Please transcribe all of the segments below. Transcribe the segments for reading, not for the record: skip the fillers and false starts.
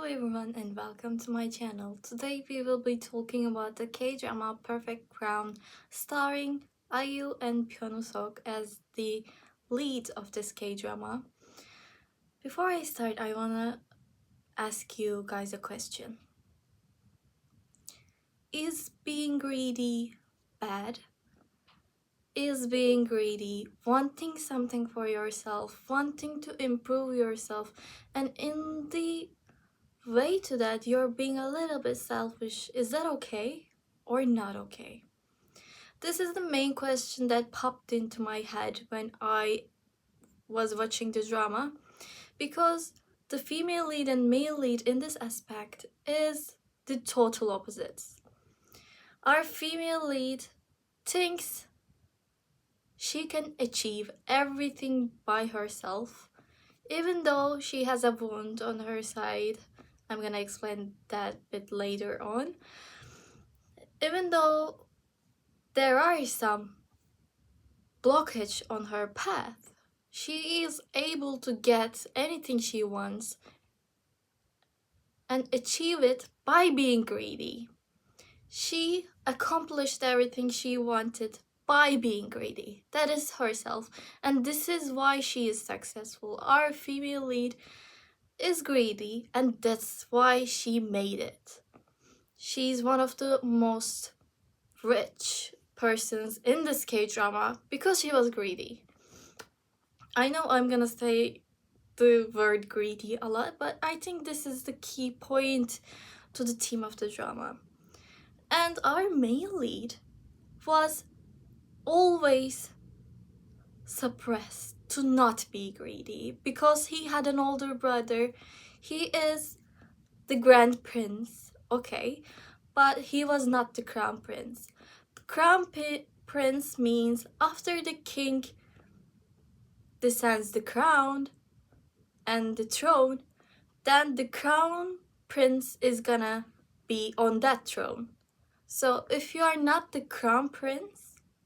everyone and welcome to my channel. Today we will be talking about the K-drama Perfect Crown starring IU and Hyun-suk as the lead of this K-drama. Before I start, I wanna ask you guys a question. Is being greedy bad? Is being greedy wanting something for yourself, wanting to improve yourself, and in the way to that you're being a little bit selfish? Is that okay or not okay? This is the main question that popped into my head when I was watching the drama, because the female lead and male lead in this aspect is the total opposites. Our female lead thinks she can achieve everything by herself, even though she has a wound on her side. I'm gonna explain that a bit later on. Even though there are some blockage on her path, she is able to get anything she wants and achieve it by being greedy. She accomplished everything she wanted by being greedy. That is herself, and this is why she is successful. Our female lead is greedy, and that's why she made it. She's one of the most rich persons in this K-drama because she was greedy. I know I'm gonna say the word greedy a lot, but I think this is the key point to the theme of the drama. And our male lead was always suppressed to not be greedy because he had an older brother. He is the grand prince, okay, but he was not the crown prince. The crown prince means after the king descends the crown and the throne, then the crown prince is gonna be on that throne. So if you are not the crown prince,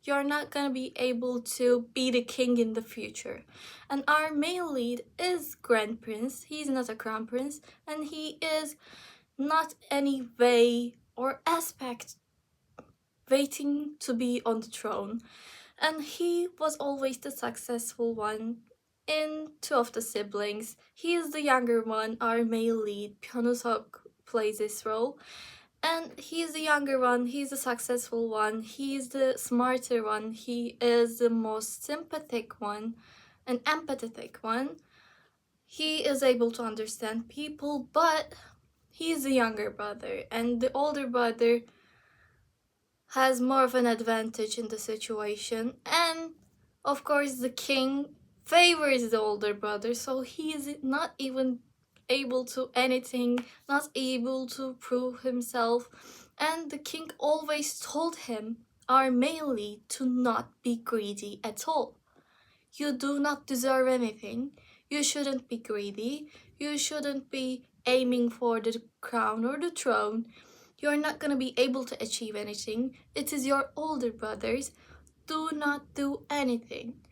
you're not gonna be able to be the king in the future. And our male lead is grand prince. He's not a crown prince, and he is not any way or aspect waiting to be on the throne. And he was always the successful one in two of the siblings. He is the younger one. Our male lead, Hyun-suk, plays this role. And he's the younger one, he's the successful one, he's the smarter one, he is the most sympathetic one and empathetic one. He is able to understand people, but he's the younger brother, and the older brother has more of an advantage in the situation. And of course, the king favors the older brother, so he is not even able to anything, not able to prove himself. And the king always told him, our male lead, to not be greedy at all. You do not deserve anything. You shouldn't be greedy. You shouldn't be aiming for the crown or the throne. You're not gonna be able to achieve anything. It is your older brothers. Do not do anything.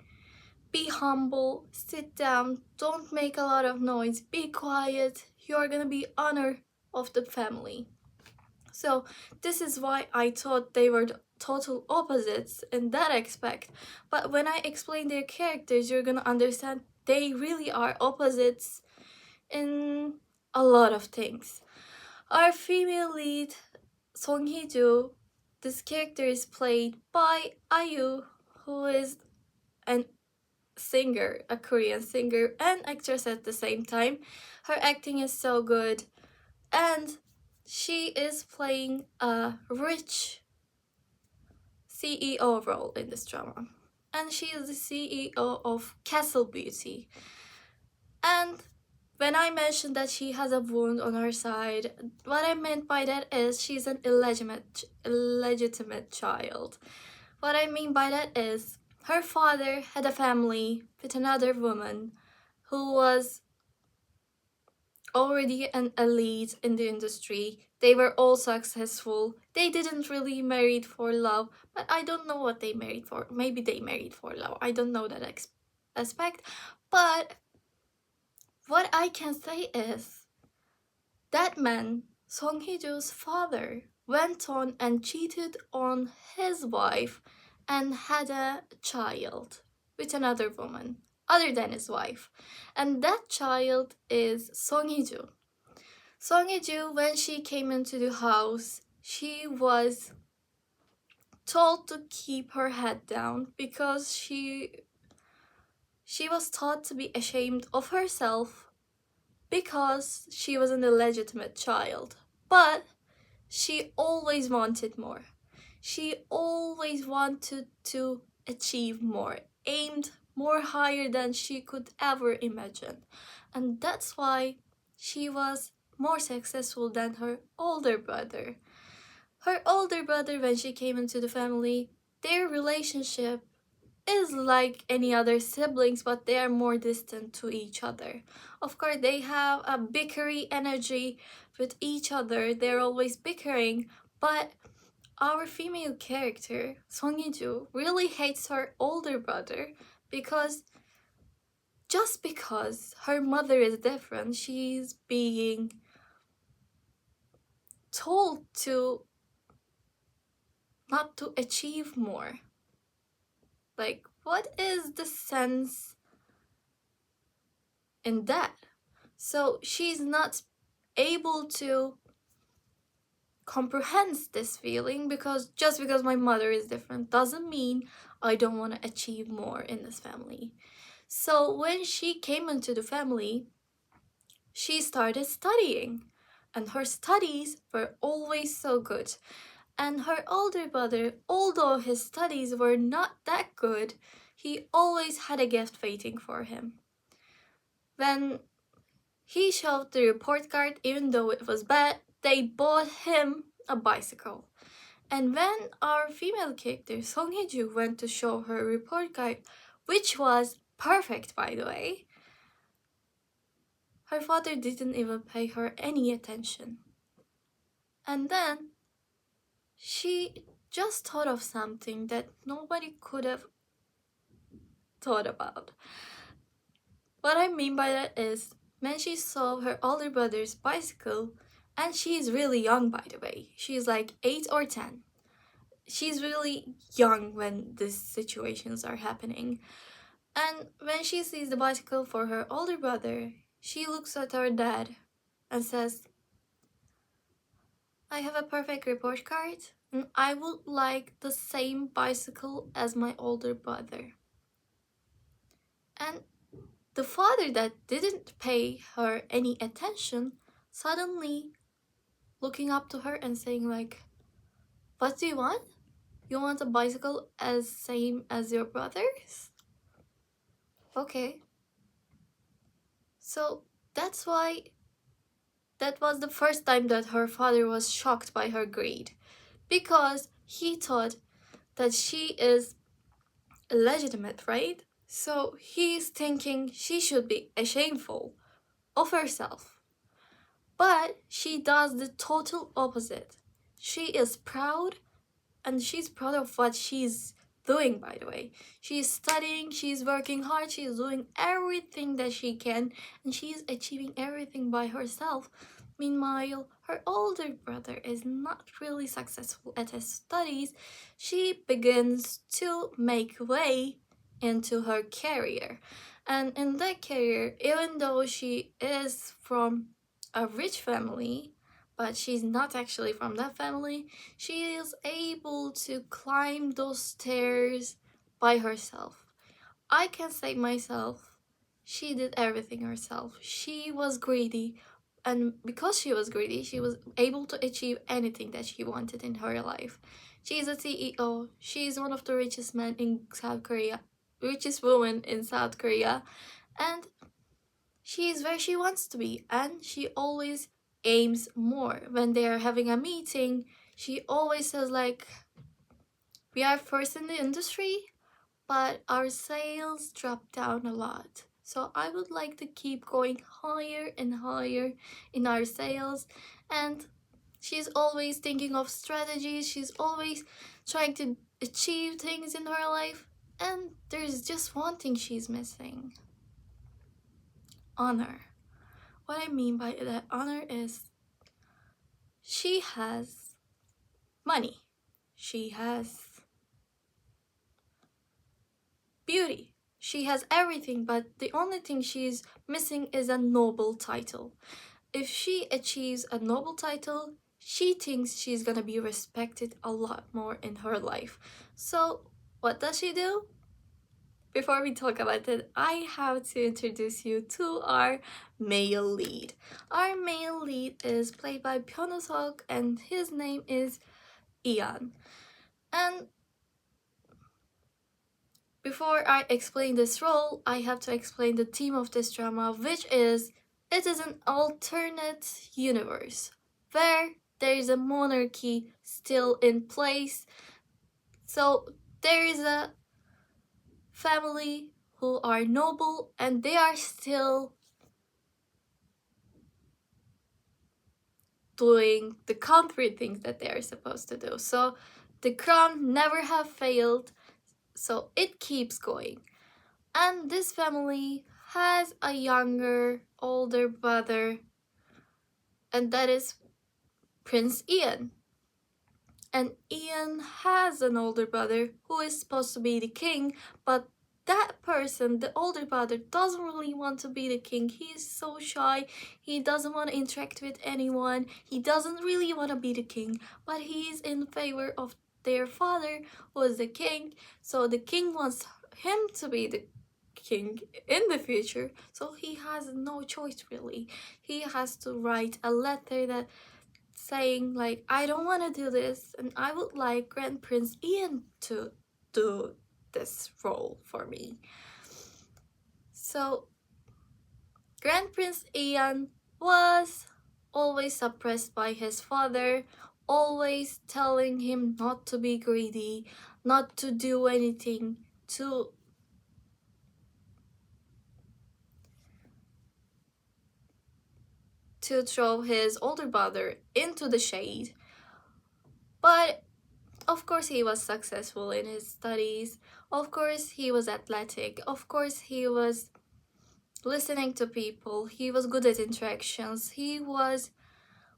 Be humble, sit down, don't make a lot of noise, be quiet. You're gonna be honor of the family. So this is why I thought they were the total opposites in that aspect. But when I explain their characters, you're gonna understand they really are opposites in a lot of things. Our female lead, Song Hee-joo, this character is played by IU, who is an singer, a Korean singer and actress at the same time. Her acting is so good, and she is playing a rich CEO role in this drama. And she is the CEO of Castle Beauty. And when I mentioned that she has a wound on her side, what I meant by that is she's an illegitimate child. What I mean by that is her father had a family with another woman who was already an elite in the industry. They were all successful. They didn't really marry for love, but I don't know what they married for. Maybe they married for love. I don't know that aspect. But what I can say is That man, Song Hee-jo's father, went on and cheated on his wife and had a child with another woman other than his wife. And that child is Song Hee-jo. Song Hee-jo, when she came into the house, she was told to keep her head down because she was taught to be ashamed of herself because she was an illegitimate child. But she always wanted more. She always wanted to achieve more, aimed more higher than she could ever imagine. And that's why she was more successful than her older brother. Her older brother, when she came into the family, their relationship is like any other siblings, but they are more distant to each other. Of course, they have a bickery energy with each other. They're always bickering, but our female character, Song Hee-joo, really hates her older brother because just because her mother is different, she's being told to not to achieve more. Like, what is the sense in that? So she's not able to comprehend this feeling because just because my mother is different doesn't mean I don't want to achieve more in this family. So when she came into the family, she started studying, and her studies were always so good. And her older brother, although his studies were not that good, he always had a gift waiting for him. When he showed the report card, even though it was bad, they bought him a bicycle. And when our female character, Song Hee-joo, went to show her report card, which was perfect by the way, her father didn't even pay her any attention. And then she just thought of something that nobody could have thought about. What I mean by that is, when she saw her older brother's bicycle, and she's really young by the way, she's like 8 or 10. She's really young when these situations are happening. And when she sees the bicycle for her older brother, she looks at her dad and says, I have a perfect report card and I would like the same bicycle as my older brother. And the father that didn't pay her any attention suddenly looking up to her and saying like, what do you want? You want a bicycle as same as your brother's? Okay. So that's why that was the first time that her father was shocked by her greed, because he thought that she is illegitimate, right? So he's thinking she should be ashameful of herself. But she does the total opposite. She is proud, and she's proud of what she's doing, by the way. She's studying, she's working hard, she's doing everything that she can, and she's achieving everything by herself. Meanwhile, her older brother is not really successful at his studies. She begins to make way into her career. And in that career, even though she is from a rich family, but she's not actually from that family, she is able to climb those stairs by herself. I can say myself, she did everything herself. She was greedy, and because she was greedy, she was able to achieve anything that she wanted in her life. She's a CEO, she's one of the richest men in South Korea, richest woman in South Korea, and she is where she wants to be, and she always aims more. When they are having a meeting, she always says like, we are first in the industry, but our sales dropped down a lot. So I would like to keep going higher and higher in our sales. And she's always thinking of strategies. She's always trying to achieve things in her life. And there's just one thing she's missing: honor. What I mean by that honor is She has money. She has beauty. She has everything, but the only thing she's missing is a noble title. If she achieves a noble title, she thinks she's gonna be respected a lot more in her life. So, what does she do? Before we talk about it, I have to introduce you to our male lead. Our male lead is played by Pyonosok, and his name is Ian. And before I explain this role, I have to explain the theme of this drama, which is it is an alternate universe where there is a monarchy still in place. So there is a family who are noble and they are still doing the country things that they are supposed to do. So the crown never have failed, so it keeps going. And this family has a older brother, and that is Prince Ian. And Ian has an older brother who is supposed to be the king, but that person, the older brother, doesn't really want to be the king. He's so shy, he doesn't want to interact with anyone, he doesn't really want to be the king, but he's in favor of their father, who is the king. So the king wants him to be the king in the future, so he has no choice really. He has to write a letter that saying like, I don't want to do this and I would like Grand Prince Ian to do this role for me. So Grand Prince Ian was always suppressed by his father, always telling him not to be greedy, not to do anything, to throw his older brother into the shade. But of course he was successful in his studies, of course he was athletic, of course he was listening to people, he was good at interactions, he was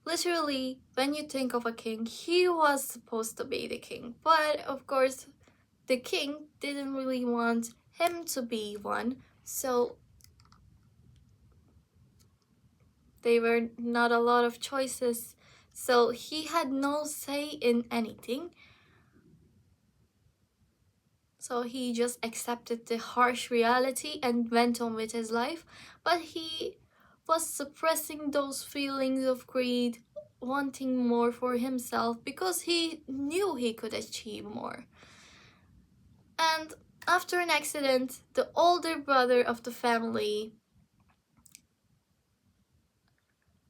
literally, when you think of a king, he was supposed to be the king. But of course the king didn't really want him to be one, so there were not a lot of choices, so he had no say in anything. So he just accepted the harsh reality and went on with his life. But he was suppressing those feelings of greed, wanting more for himself because he knew he could achieve more. And after an accident, the older brother of the family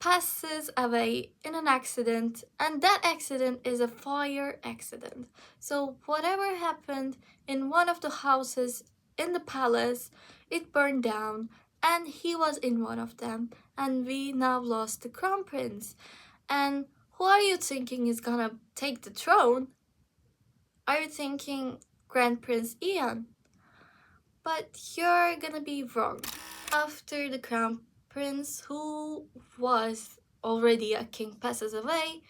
passes away in an accident, and that accident is a fire accident. So whatever happened in one of the houses in the palace, it burned down, and he was in one of them, and we now lost the crown prince. And who are you thinking is gonna take the throne? Are you thinking Grand Prince Ian? But you're gonna be wrong. After the crown prince, who was already a king, passes away,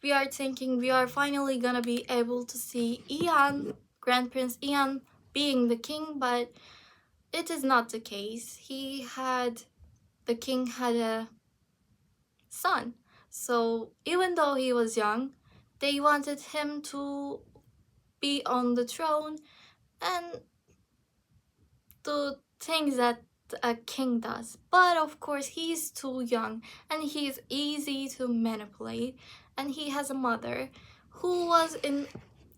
we are thinking we are finally gonna be able to see Ian, Grand Prince Ian, being the king, but it is not the case. The king had a son. So even though he was young, they wanted him to be on the throne and do things that a king does. But of course he's too young and he's easy to manipulate, and he has a mother who was in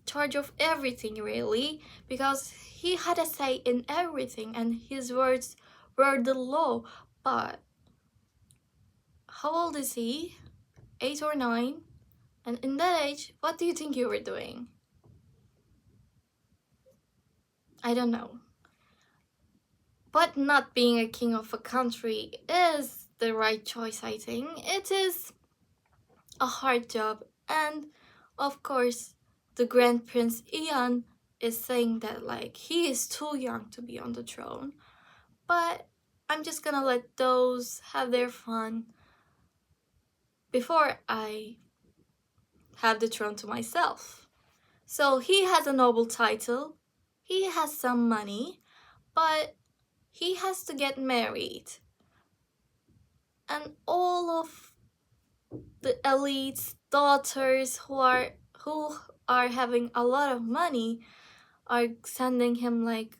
charge of everything really, because he had a say in everything and his words were the law. But how old is he? 8 or 9? And in that age, what do you think you were doing? I don't know. But not being a king of a country is the right choice, I think. It is a hard job, and of course, the Grand Prince Ian is saying that like he is too young to be on the throne. But I'm just gonna let those have their fun before I have the throne to myself. So he has a noble title, he has some money, but he has to get married. And all of the elite's daughters who are having a lot of money are sending him like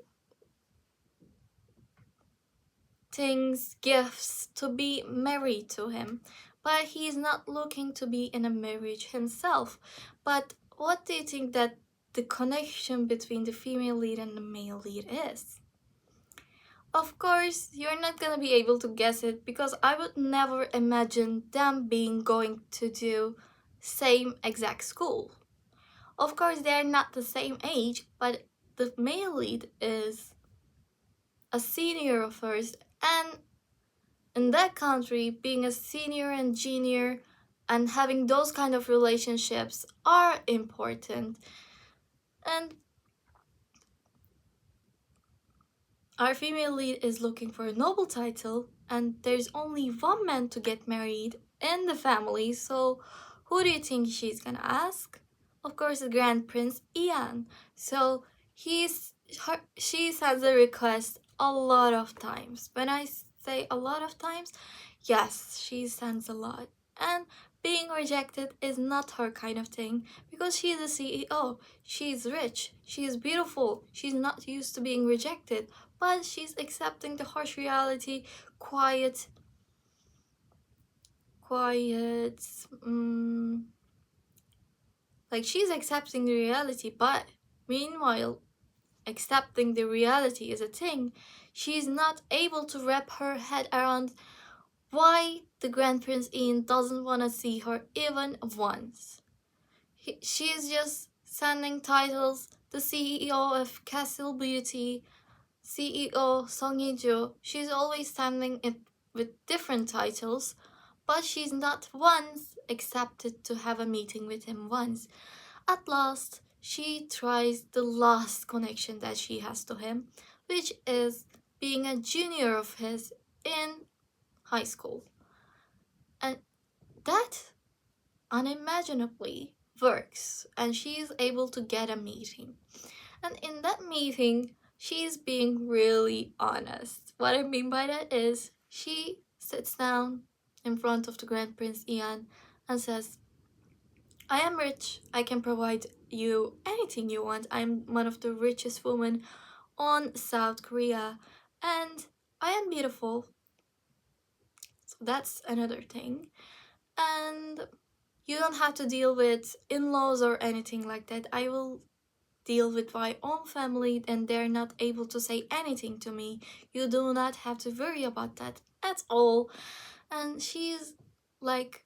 things, gifts to be married to him. But he's not looking to be in a marriage himself. But what do you think that the connection between the female lead and the male lead is? Of course, you're not gonna be able to guess it because I would never imagine them being going to do same exact school. Of course, they're not the same age, but the male lead is a senior of hers, and in that country, being a senior and junior and having those kind of relationships are important. And our female lead is looking for a noble title, and there's only one man to get married in the family, so who do you think she's gonna ask? Of course, the Grand Prince Ian. So she sends a request a lot of times. When I say a lot of times, yes, she sends a lot. And being rejected is not her kind of thing because she's a CEO. She's rich. She's beautiful. She's not used to being rejected, but she's accepting the harsh reality, quiet, quiet. Like she's accepting the reality, but meanwhile, accepting the reality is a thing. She's not able to wrap her head around why the Grand Prince Ian doesn't want to see her even once. She is just sending titles, the CEO of Castle Beauty, CEO Song Hee-jo. She's always sending it with different titles, but she's not once accepted to have a meeting with him once. At last, she tries the last connection that she has to him, which is being a junior of his in high school. And that unimaginably works, and she is able to get a meeting. And in that meeting, she's being really honest. What I mean by that is she sits down in front of the Grand Prince Ian and says, I am rich. I can provide you anything you want. I'm one of the richest women on South Korea, and I am beautiful. So that's another thing. And you don't have to deal with in-laws or anything like that. I will deal with my own family and they're not able to say anything to me. You do not have to worry about that at all. And she's like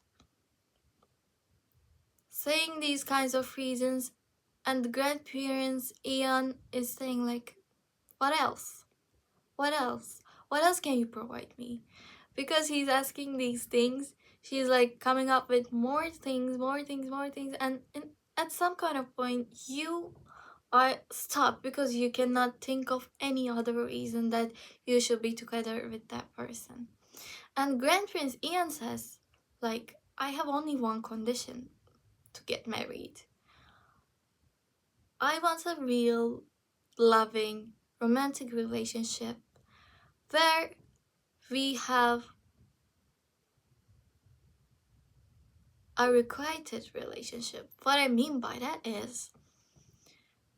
saying these kinds of reasons, and the grandparents Ian is saying like, what else? What else? What else can you provide me? Because he's asking these things, she's like coming up with more things, and at some kind of point you are stopped because you cannot think of any other reason that you should be together with that person. And Grand Prince Ian says, like, I have only one condition to get married. I want a real, loving, romantic relationship where we have a requited relationship. What I mean by that is,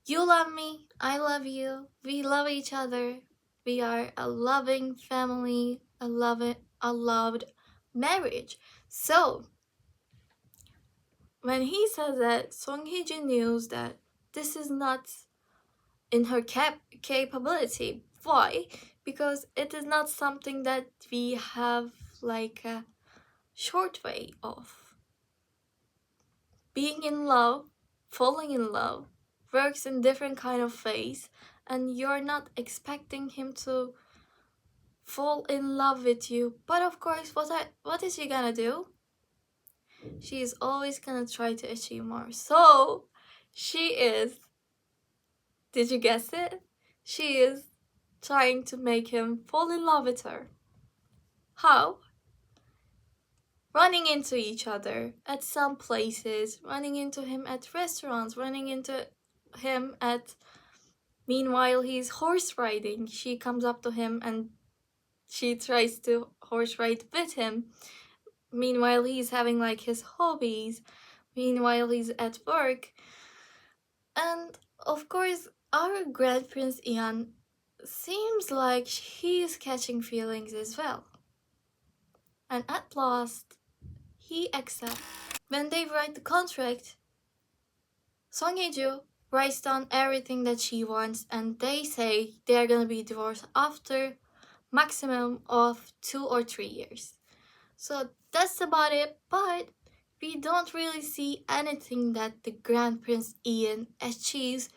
you love me, I love you, we love each other, we are a loving family, a loved marriage. So when he says that, Song Hee-jin knew that this is not in her capability. Why? Because it is not something that we have like a short way of. Being in love, falling in love, works in different kind of ways, and you're not expecting him to fall in love with you. But of course, what is she gonna do? She is always gonna try to achieve more. So she is, did you guess it? She is trying to make him fall in love with her. How? running into each other at some places, running into him at restaurants, running into him at. Meanwhile, he's horse riding. She comes up to him and she tries to horse ride with him. Meanwhile, he's having like his hobbies. Meanwhile, he's at work. And of course, our Grand Prince Ian seems like he's catching feelings as well. And at last, he accepts. When they write the contract, Song Hye-ju writes down everything that she wants, and they say they're gonna be divorced after maximum of 2 or 3 years. So that's about it, but we don't really see anything that the Grand Prince Ian achieves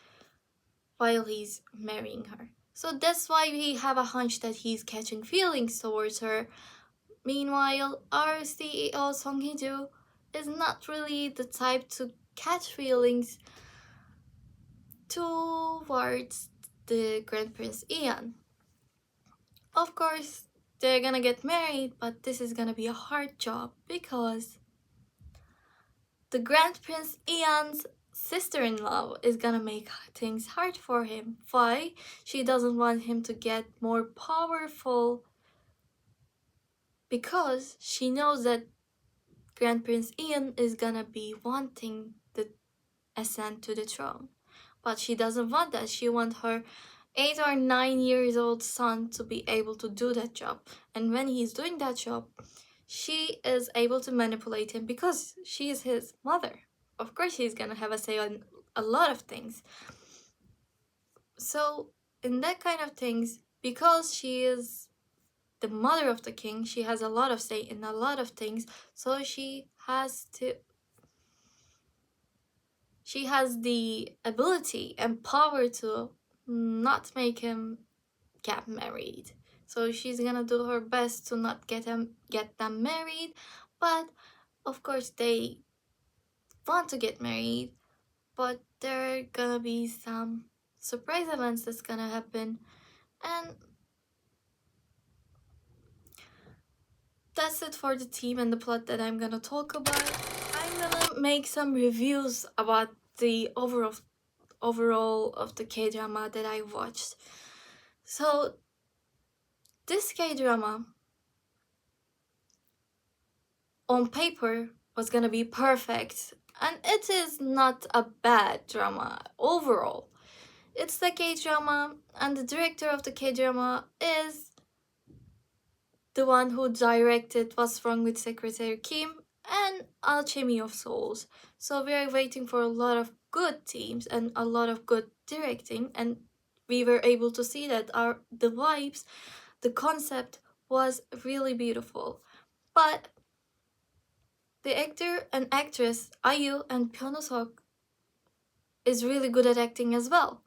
while he's marrying her. So that's why we have a hunch that he's catching feelings towards her. Meanwhile, our CEO Song Hye-ju is not really the type to catch feelings towards the Grand Prince Ian. Of course, they're gonna get married, but this is gonna be a hard job because the Grand Prince Ian's sister-in-law is gonna make things hard for him. Why? She doesn't want him to get more powerful because she knows that Grand Prince Ian is gonna be wanting the ascent to the throne. But she doesn't want that. She wants her 8 or 9 years old son to be able to do that job. And when he's doing that job, she is able to manipulate him because she is his mother. Of course, she's gonna have a say on a lot of things. So, in that kind of things, because she is the mother of the king, she has a lot of say in a lot of things. So she has the ability and power to not make him get married. So she's gonna do her best to not get them married, but of course they want to get married, but there are gonna be some surprise events that's gonna happen, and that's it for the theme and the plot that I'm gonna talk about. I'm gonna make some reviews about the overall of the K-drama that I watched. So this K-drama on paper was gonna be perfect, and it is not a bad drama overall. It's the K-drama, and the director of the K-drama is the one who directed What's Wrong with Secretary Kim and Alchemy of Souls. So we are waiting for a lot of good teams and a lot of good directing, and we were able to see that the vibes, the concept was really beautiful. But the actor and actress IU and Pyeon Seok is really good at acting as well,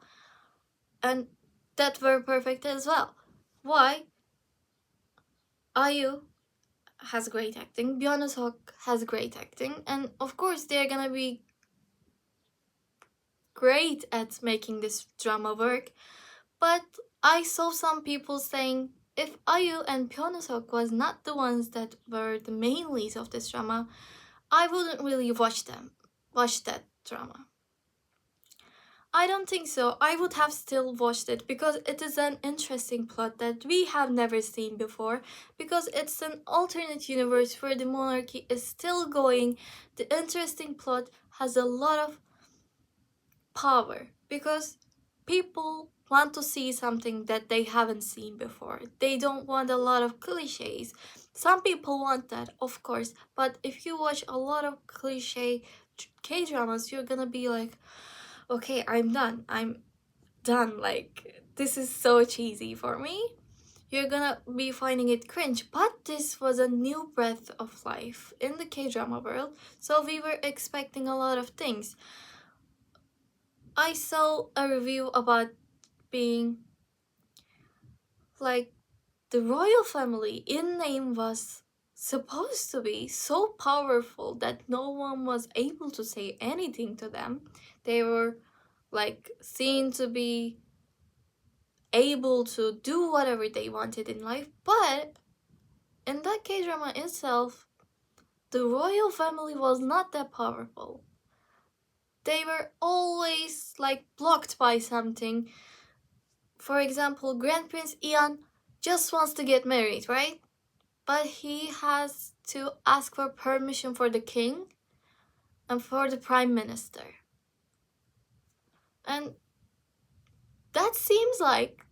and that were perfect as well. Why? IU has great acting, Pyeon Seok has great acting, and of course they're gonna be great at making this drama work. But I saw some people saying if IU and Pyeon Seok was not the ones that were the main leads of this drama, I wouldn't really watch that drama. I don't think so. I would have still watched it because it is an interesting plot that we have never seen before, because it's an alternate universe where the monarchy is still going. The interesting plot has a lot of power because people want to see something that they haven't seen before. They don't want a lot of cliches. Some people want that, of course, but if you watch a lot of cliche K-dramas, you're gonna be like, okay, I'm done. Like, this is so cheesy for me. You're gonna be finding it cringe. But this was a new breath of life in the K-drama world, so we were expecting a lot of things. I saw a review about being like the royal family in name was supposed to be so powerful that no one was able to say anything to them. They were like seen to be able to do whatever they wanted in life, but in that K-drama itself, the royal family was not that powerful. They were always like blocked by something. For example, Grand Prince Ian just wants to get married, right? But he has to ask for permission for the king and for the prime minister. And that seems like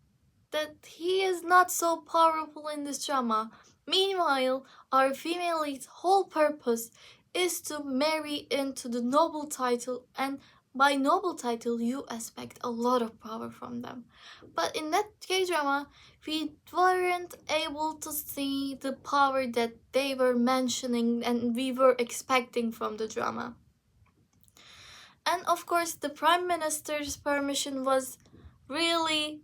that he is not so powerful in this drama. Meanwhile, our female lead's whole purpose is to marry into the noble title, and by noble title, you expect a lot of power from them. But in that K drama, we weren't able to see the power that they were mentioning and we were expecting from the drama. And of course, the prime minister's permission was really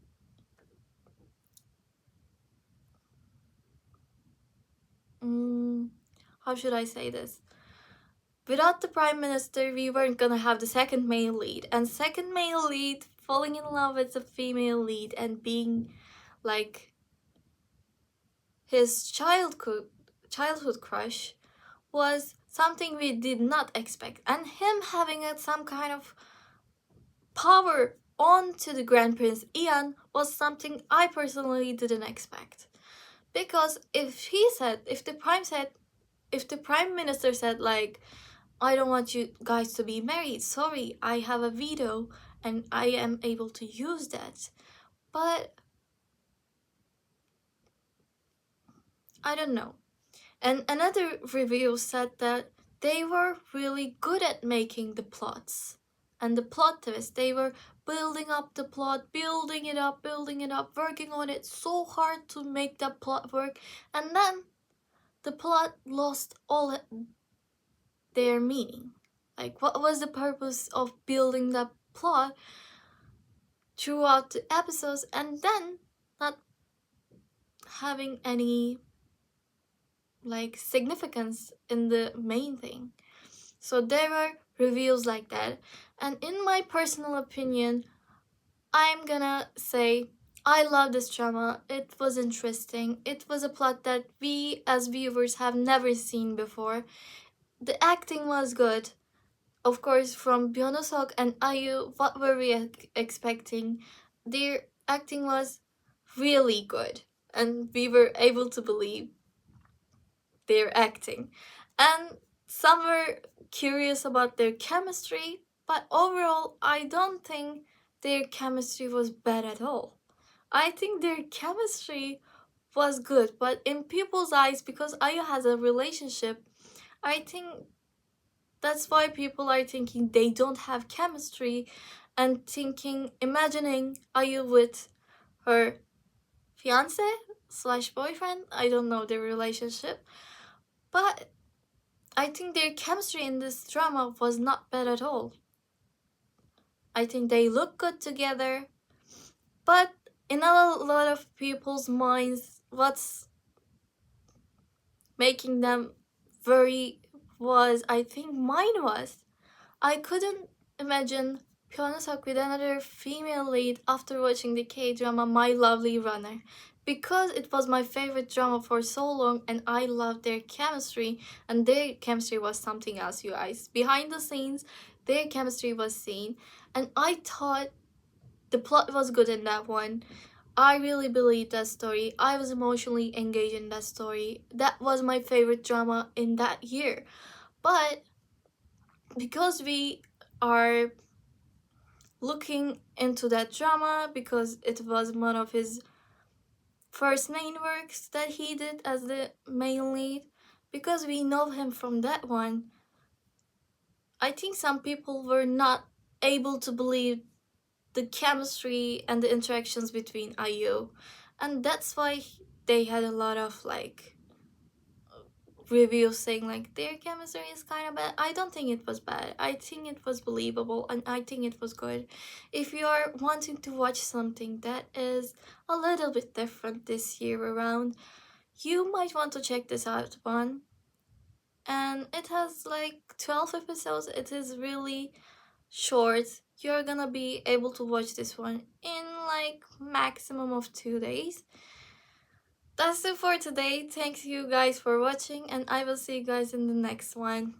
how should I say this? Without the prime minister, we weren't gonna have the second male lead, and second male lead falling in love with the female lead and being like his childhood crush was something we did not expect, and him having some kind of power onto the Grand Prince Ian was something I personally didn't expect. Because if the prime minister said like, I don't want you guys to be married, sorry, I have a veto and I am able to use that. But I don't know. And another review said that they were really good at making the plots and the plot twist. They were building up the plot, building it up, working on it so hard to make that plot work, and then the plot lost all their meaning. Like, what was the purpose of building that plot throughout the episodes and then not having any like significance in the main thing? So there were reviews like that, and in my personal opinion, I'm gonna say I love this drama. It was interesting. It was a plot that we as viewers have never seen before. The acting was good. Of course, from Byeon-seok and IU, what were we expecting? Their acting was really good, and we were able to believe their acting. And some were curious about their chemistry, but overall, I don't think their chemistry was bad at all. I think their chemistry was good, but in people's eyes, because IU has a relationship, I think that's why people are thinking they don't have chemistry and imagining IU with her fiance slash boyfriend. I don't know their relationship, but I think their chemistry in this drama was not bad at all. I think they look good together, but in a lot of people's minds, what's making them very was, I think mine was, I couldn't imagine Pyeonseok with another female lead after watching the K-drama My Lovely Runner, because it was my favorite drama for so long and I loved their chemistry, and their chemistry was something else, you guys. Behind the scenes, their chemistry was seen, and I thought the plot was good in that one. I really believed that story. I was emotionally engaged in that story. That was my favorite drama in that year. But because we are looking into that drama, because it was one of his first main works that he did as the main lead, because we know him from that one, I think some people were not able to believe the chemistry and the interactions between IU, and that's why they had a lot of like reviews saying like their chemistry is kind of bad. I don't think it was bad. I think it was believable and I think it was good. If you are wanting to watch something that is a little bit different this year around, you might want to check this out one. And it has like 12 episodes. It is really short. You're gonna be able to watch this one in like maximum of 2 days. That's it for today. Thanks you guys for watching, and I will see you guys in the next one.